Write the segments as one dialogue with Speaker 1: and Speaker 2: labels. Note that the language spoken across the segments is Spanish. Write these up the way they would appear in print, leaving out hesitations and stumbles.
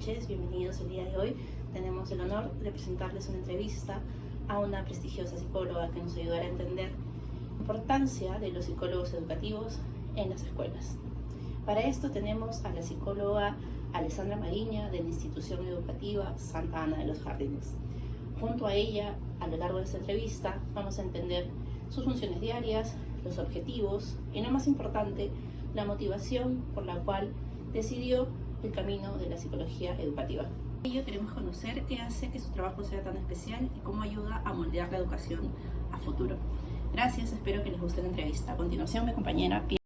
Speaker 1: noches, bienvenidos. El día de hoy tenemos el honor de presentarles una entrevista a una prestigiosa psicóloga que nos ayudará a entender la importancia de los psicólogos educativos en las escuelas. Para esto tenemos a la psicóloga Alessandra Mariña de la institución educativa Santa Ana de los Jardines. Junto a ella, a lo largo de esta entrevista, vamos a entender sus funciones diarias, los objetivos y, lo más importante, la motivación por la cual decidió el camino de la psicología educativa. Por ello queremos conocer qué hace que su trabajo sea tan especial y cómo ayuda a moldear la educación a futuro. Gracias, espero que les guste la entrevista. A continuación, mi compañera Pia.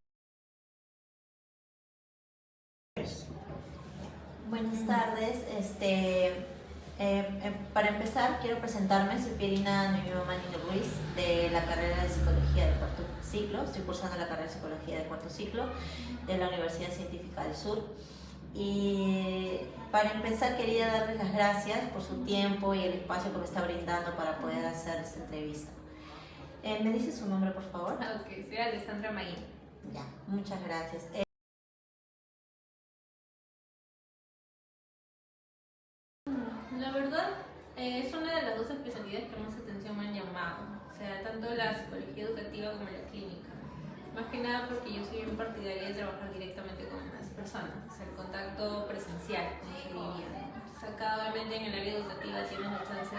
Speaker 2: Buenas tardes. Para empezar, quiero presentarme. Soy Pierina Noemí Manino Ruiz, de la carrera de Psicología del cuarto ciclo. Estoy cursando la carrera de Psicología del cuarto ciclo de la Universidad Científica del Sur. Y para empezar, quería darles las gracias por su tiempo y el espacio que me está brindando para poder hacer esta entrevista. ¿Me dice su nombre, por favor?
Speaker 3: Ok, soy Alessandra Mariña.
Speaker 2: Ya, muchas gracias.
Speaker 3: La verdad, es una de las dos especialidades que más atención me han llamado, o sea, tanto la psicología educativa como la clínica. Más que nada porque yo soy bien partidaria de trabajar directamente con las personas, o sea, el contacto presencial, como se diría. Entonces, acá obviamente en el área educativa tienes la chance,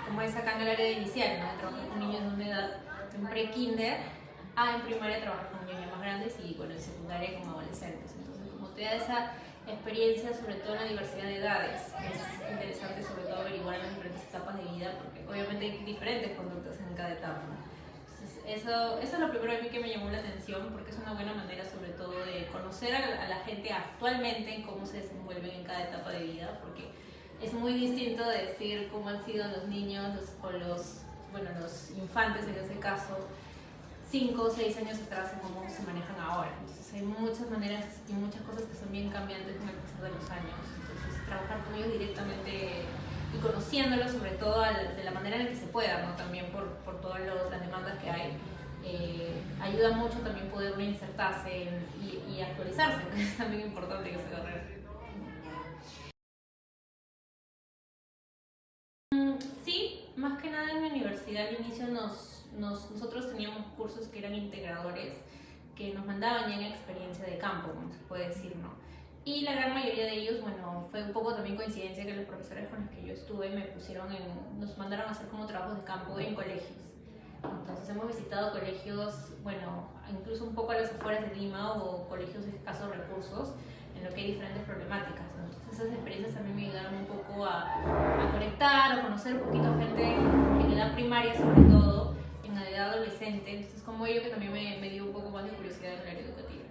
Speaker 3: como es acá en el área inicial, ¿no? De trabajar con niños de una edad en pre-kinder, en primaria trabajar con niños ya más grandes y bueno, en secundaria como adolescentes. Entonces, como te da esa experiencia, sobre todo en la diversidad de edades, es interesante sobre todo averiguar en las diferentes etapas de vida, porque obviamente hay diferentes conductas en cada etapa. Entonces, eso es lo primero de mí que me llamó la atención, porque es una buena manera sobre todo de conocer a la gente actualmente en cómo se desenvuelven en cada etapa de vida, porque es muy distinto decir cómo han sido los niños o los infantes en ese caso 5 o 6 años atrás en cómo se manejan ahora. Entonces hay muchas maneras y muchas cosas que son bien cambiantes con el pasar de los años. Entonces trabajar con ellos directamente y conociéndolos sobre todo de la manera en la que se pueda, ¿no? También por todas las demandas que hay, ayuda mucho también poder uno insertarse y actualizarse, que es también importante que se carrera. Sí, más que nada en mi universidad al inicio nosotros teníamos cursos que eran integradores, que nos mandaban ya en experiencia de campo, como se puede decir, ¿no? Y la gran mayoría de ellos, bueno, fue un poco también coincidencia que los profesores con los que yo estuve nos mandaron a hacer como trabajos de campo en colegios. Entonces hemos visitado colegios, bueno, incluso un poco a las afueras de Lima o colegios de escasos recursos, en lo que hay diferentes problemáticas. Entonces esas experiencias también me ayudaron un poco a conectar, a conocer un poquito gente en edad primaria sobre todo, en la edad adolescente. Entonces como ello que también me dio un poco más de curiosidad en el área educativa.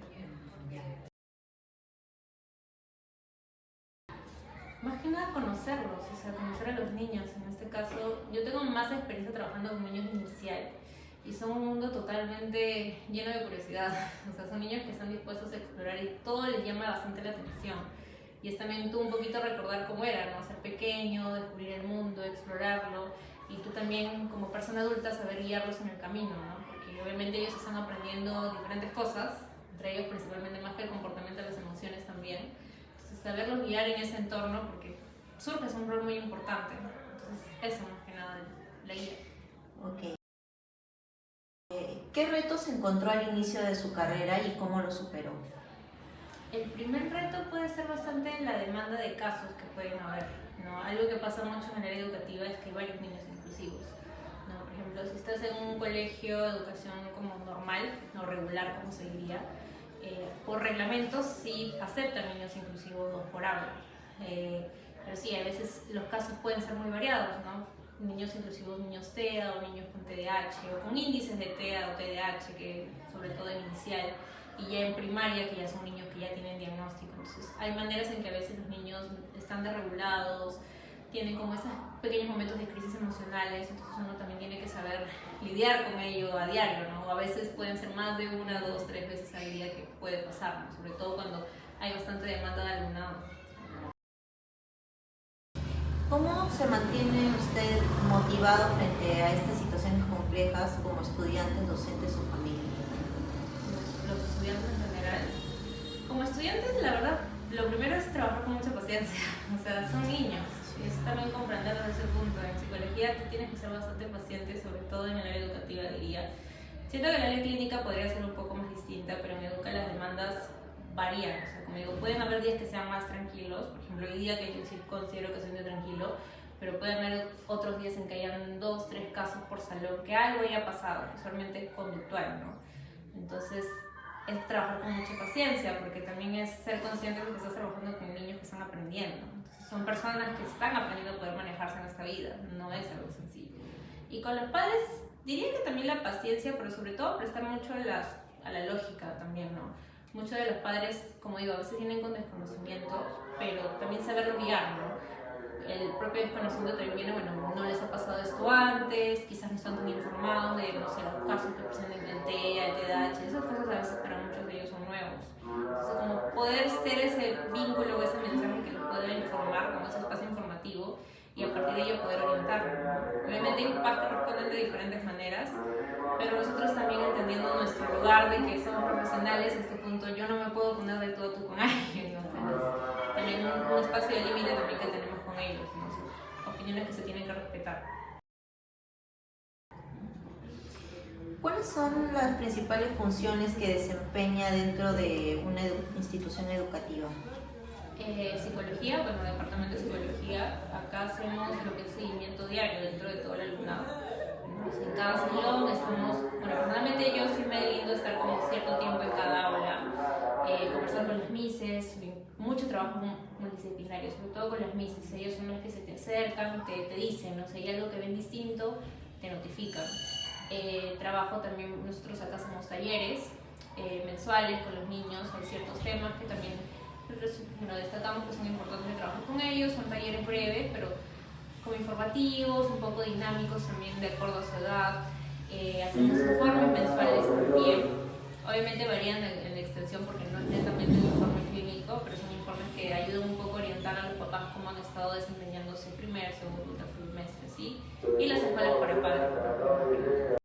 Speaker 3: Más que nada conocerlos, o sea, conocer a los niños. En este caso, yo tengo más experiencia trabajando con niños inicial y son un mundo totalmente lleno de curiosidad. O sea, son niños que están dispuestos a explorar y todo les llama bastante la atención. Y es también tú un poquito recordar cómo era, ¿no? Ser pequeño, descubrir el mundo, explorarlo y tú también como persona adulta saber guiarlos en el camino, ¿no? Porque obviamente ellos están aprendiendo diferentes cosas, entre ellos principalmente más que el comportamiento, las emociones también. Entonces saberlos guiar en ese entorno, porque surge es un rol muy importante, ¿no? Entonces eso más que nada, la guía.
Speaker 2: Ok. ¿Qué retos encontró al inicio de su carrera y cómo lo superó?
Speaker 3: El primer reto puede ser bastante la demanda de casos que pueden haber, ¿no? Algo que pasa mucho en el área educativa es que hay varios niños inclusivos, ¿no? Por ejemplo, si estás en un colegio de educación como normal, no regular como se diría, por reglamentos sí aceptan niños inclusivos por aula, pero sí, a veces los casos pueden ser muy variados, ¿no? Niños inclusivos, niños TEA o niños con TDAH o con índices de TEA o TDAH, que sobre todo en inicial, y ya en primaria, que ya son niños que ya tienen diagnóstico. Entonces hay maneras en que a veces los niños están desregulados, tienen como esos pequeños momentos de crisis emocionales, entonces uno también tiene que saber lidiar con ello a diario, ¿no? A veces pueden ser más de 1, 2, 3 veces al día que puede pasar, ¿no? Sobre todo cuando hay bastante demanda de alumnado.
Speaker 2: ¿Cómo se mantiene usted motivado frente a estas situaciones complejas como estudiantes, docentes o familia?
Speaker 3: Los estudiantes en general, como estudiantes la verdad lo primero es trabajar con mucha paciencia, o sea, son niños, y es también comprenderlos desde ese punto. En psicología tú tienes que ser bastante paciente, sobre todo en el área educativa, diría. Siento que el área clínica podría ser un poco más distinta, pero en educa las demandas varían, o sea, como digo, pueden haber días que sean más tranquilos, por ejemplo, hoy día que yo sí considero que soy un día tranquilo, pero pueden haber otros días en que hayan 2, 3 casos por salón, que algo haya pasado, usualmente conductual, ¿no? Entonces, es trabajar con mucha paciencia, porque también es ser consciente de que estás trabajando con niños que están aprendiendo. Entonces, son personas que están aprendiendo a poder manejarse en esta vida, no es algo sencillo. Y con los padres, diría que también la paciencia, pero sobre todo prestar mucho a la lógica también, ¿no? Muchos de los padres, como digo, a veces vienen con desconocimiento, pero también saberlo guiar, ¿no? El propio desconocimiento también viene, bueno, no les ha pasado esto antes, quizás no están tan informados de, no sé, los casos que presentan el TEA, el TDAH, esas cosas a veces para muchos de ellos son nuevos. Entonces, como poder ser ese vínculo o ese mensaje que los pueda informar, como ese espacio informativo, y a partir de ello poder orientarlo, ¿no? Obviamente hay papás que responden de diferentes maneras, pero nosotros también entendiendo nuestro lugar de que somos profesionales, a este punto yo no me puedo poner de todo tú con alguien, ¿no? O sea, es también un espacio de límite también que tenemos con ellos, ¿no? Son opiniones que se tienen que respetar.
Speaker 2: ¿Cuáles son las principales funciones que desempeña dentro de una institución educativa?
Speaker 3: Psicología, bueno, departamento de psicología, acá hacemos lo que es seguimiento diario dentro de todo el alumnado. En cada salón estamos, bueno, personalmente yo sí me lindo estar como cierto tiempo en cada aula, conversar con las mises, mucho trabajo multidisciplinario, sobre todo con las mises. Ellos son los que se te acercan, te dicen, ¿no? Si hay algo que ven distinto, te notifican. Trabajo también, nosotros acá hacemos talleres mensuales con los niños, hay ciertos temas que también destacamos que son importantes de trabajar con ellos, son talleres breves, pero como informativos, un poco dinámicos también de acuerdo a su edad. Hacemos informes mensuales también, obviamente varían en la extensión porque no es netamente un informe clínico, pero son informes que ayudan un poco a orientar a los papás cómo han estado desempeñándose primer, segundo, tercer trimestre, ¿sí? Y las escuelas para padres.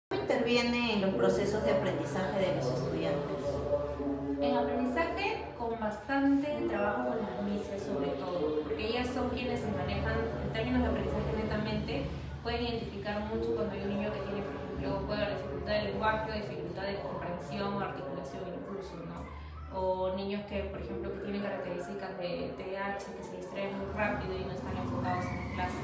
Speaker 2: ¿Cómo interviene en los procesos de aprendizaje de los estudiantes?
Speaker 3: En aprendizaje, con bastante trabajo con las mises sobre todo, porque ellas son quienes se manejan en términos de aprendizaje netamente, pueden identificar mucho cuando hay un niño que tiene, por ejemplo, puede haber dificultad de lenguaje, dificultad de comprensión o articulación incluso, ¿no? O niños que, por ejemplo, que tienen características de TDAH, que se distraen muy rápido y no están enfocados en la clase.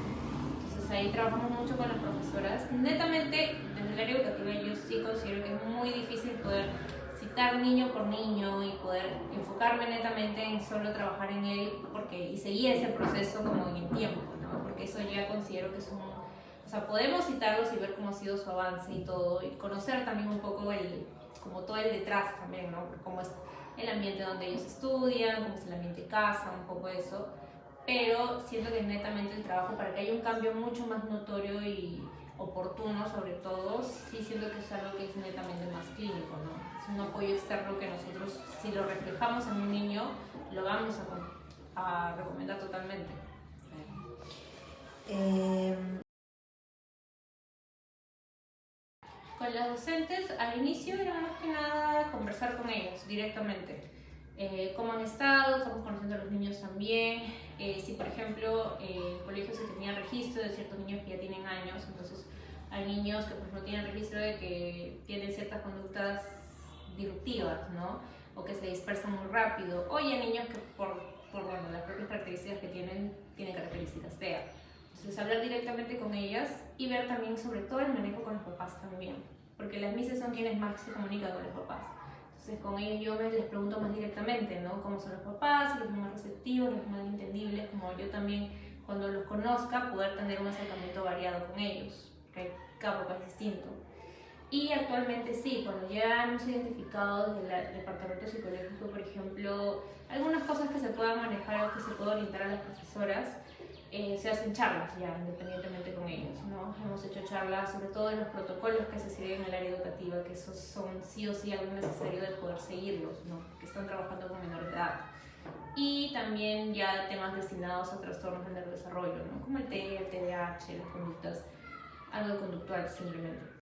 Speaker 3: Entonces ahí trabajamos mucho con las profesoras. Netamente, desde el área educativa yo sí considero que es muy difícil poder citar niño por niño y poder enfocarme netamente en solo trabajar en él y seguir ese proceso como en el tiempo, ¿no? Porque eso ya considero que es o sea, podemos citarlos y ver cómo ha sido su avance y todo, y conocer también un poco como todo el detrás también, ¿no? Cómo es el ambiente donde ellos estudian, cómo es el ambiente de casa, un poco eso, pero siento que netamente el trabajo para que haya un cambio mucho más notorio y oportuno sobre todo, sí siento que es algo que es netamente más clínico, ¿no? Es un apoyo externo que nosotros, si lo reflejamos en un niño, lo vamos a recomendar totalmente. Con las docentes, al inicio era más que nada conversar con ellos directamente. Cómo han estado, estamos conociendo a los niños también. Si por ejemplo en el colegio se tenía registro de ciertos niños que ya tienen años, entonces hay niños que por ejemplo tienen registro de que tienen ciertas conductas disruptivas, ¿no? O que se dispersan muy rápido, o hay niños que por bueno, las propias características que tienen características TEA. Entonces hablar directamente con ellas y ver también sobre todo el manejo con los papás también, porque las mises son quienes más se comunican con los papás. Entonces con ellos yo les pregunto más directamente, ¿no? Cómo son los papás, si los más receptivos, los más entendibles, como yo también cuando los conozca poder tener un acercamiento variado con ellos, porque cada papá es distinto. Y actualmente sí, cuando ya hemos identificado desde el departamento psicológico, por ejemplo, algunas cosas que se puedan manejar o que se pueda orientar a las profesoras, se hacen charlas ya independientemente con ellos, ¿no? Hemos hecho charlas sobre todo de los protocolos que se siguen en el área educativa, que esos son sí o sí algo necesario de poder seguirlos, ¿no? Que están trabajando con menores de edad. Y también ya temas destinados a trastornos del neurodesarrollo, ¿no? Como el TEA, el TDAH, las conductas, algo conductual simplemente.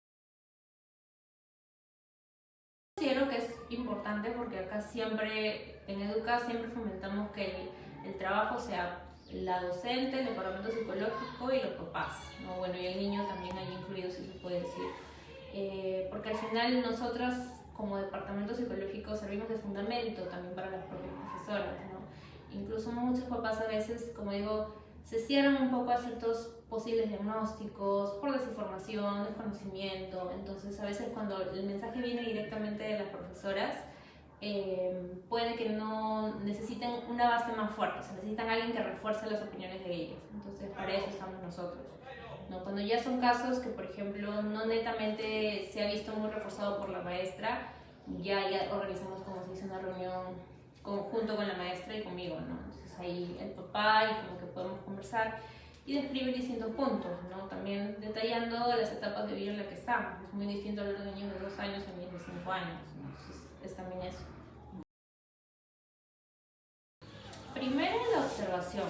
Speaker 3: Considero que es importante porque acá siempre, en Educa, siempre fomentamos que el trabajo sea la docente, el departamento psicológico y los papás, ¿no? Bueno, y el niño también ahí incluido, si se puede decir. Porque al final nosotros como departamento psicológico servimos de fundamento también para las propias profesoras, ¿no? Incluso muchos papás a veces, como digo, se cierran un poco a ciertos posibles diagnósticos por desinformación, desconocimiento. Entonces a veces cuando el mensaje viene directamente de las profesoras, puede que no necesiten una base más fuerte, o sea, necesitan alguien que refuerce las opiniones de ellos. Entonces para eso estamos nosotros, ¿no? Cuando ya son casos que, por ejemplo, no netamente se ha visto muy reforzado por la maestra, ya organizamos, como se dice, una reunión junto con la maestra y conmigo, ¿no? Entonces ahí el papá y como que podemos conversar y describir distintos puntos, ¿no? También detallando las etapas de vida en las que estamos. Es muy distinto hablar de niños de 2 años a niños de 5 años, ¿no? Entonces es también eso. Primero, la observación.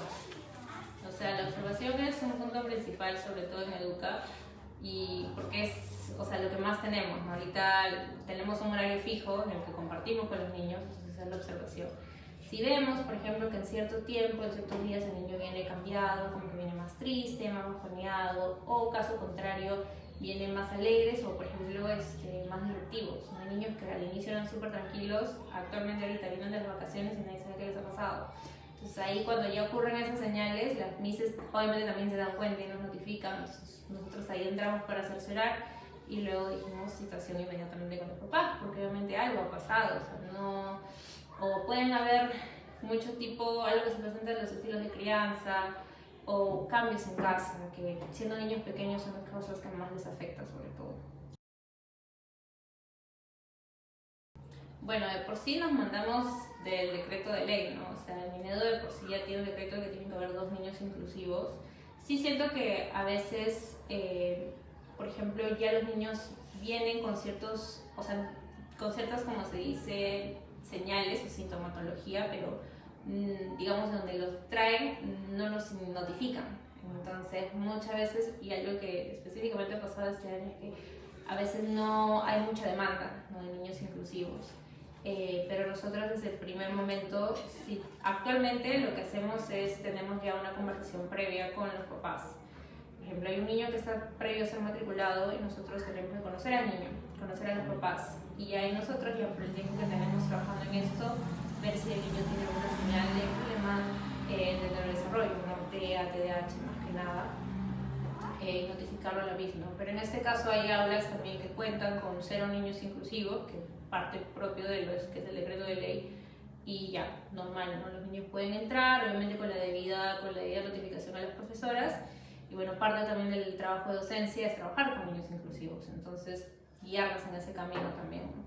Speaker 3: O sea, la observación es un punto principal, sobre todo en Educa, y porque es, o sea, lo que más tenemos, ¿no? Ahorita tenemos un horario fijo en el que compartimos con los niños, entonces es la observación. Si vemos, por ejemplo, que en cierto tiempo, en ciertos días, el niño viene cambiado, como que viene más triste, más bajoneado, o caso contrario, vienen más alegres o, por ejemplo, más directivos. Hay niños que al inicio eran súper tranquilos, actualmente ahorita vienen de las vacaciones y nadie sabe qué les ha pasado. Entonces ahí cuando ya ocurren esas señales, las mises obviamente también se dan cuenta y nos notifican. Entonces nosotros ahí entramos para cerciorar y luego dijimos situación inmediatamente con los papás, porque obviamente algo ha pasado, o sea, no, o pueden haber mucho tipo, algo que se presenta en los estilos de crianza o cambios en casa, que siendo niños pequeños son las cosas que más les afecta sobre todo. Bueno, de por sí nos mandamos del decreto de ley, ¿no? O sea, el Minedo de por sí ya tiene un decreto de que tienen que haber 2 niños inclusivos. Sí siento que a veces, por ejemplo, ya los niños vienen con ciertos, o sea, con ciertas, como se dice, señales o sintomatología, pero digamos donde los traen no los notifican. Entonces, muchas veces, y algo que específicamente ha pasado este año es que a veces no hay mucha demanda, ¿no?, de niños inclusivos. Pero nosotros desde el primer momento, sí, actualmente lo que hacemos es, tenemos ya una conversación previa con los papás. Por ejemplo, hay un niño que está previo a ser matriculado y nosotros tenemos que conocer al niño, conocer a los papás. Y ahí nosotros, ya por el tiempo que tenemos trabajando en esto, ver si el niño tiene alguna señal de problema de neurodesarrollo, ¿no?, TEA, TDAH más que nada, y notificarlo a la misma. Pero en este caso hay aulas también que cuentan con 0 niños inclusivos, que parte propio de los que es el decreto de ley, y ya, normal, ¿no? Los niños pueden entrar, obviamente con la debida notificación a las profesoras, y bueno, parte también del trabajo de docencia es trabajar con niños inclusivos, entonces guiarlos en ese camino también, ¿no?